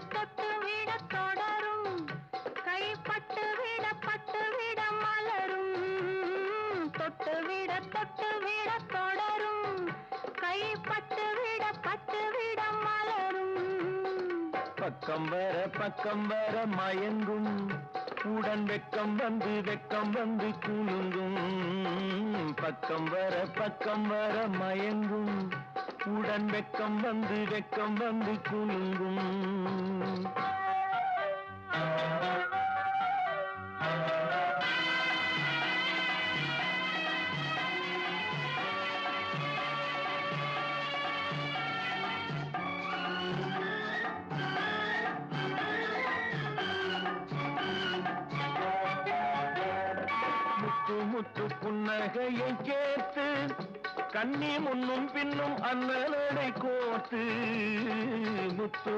தொட்டு விட தொடரும் கைப்பட்டு விட மலரும் தொட்டு விட தொடரும் கைப்பட்டு விட மலரும் பக்கம் வர மயங்கும் உடன் வெக்கம் வந்து குலுங்கும் பக்கம் வர மயங்கும் உடன் வெக்கம் வந்து குலுங்கும் முத்து புன்னகையை கேட்டு கண்ணி முன்னும் பின்னும் அண்ணலடை கோத்து முத்து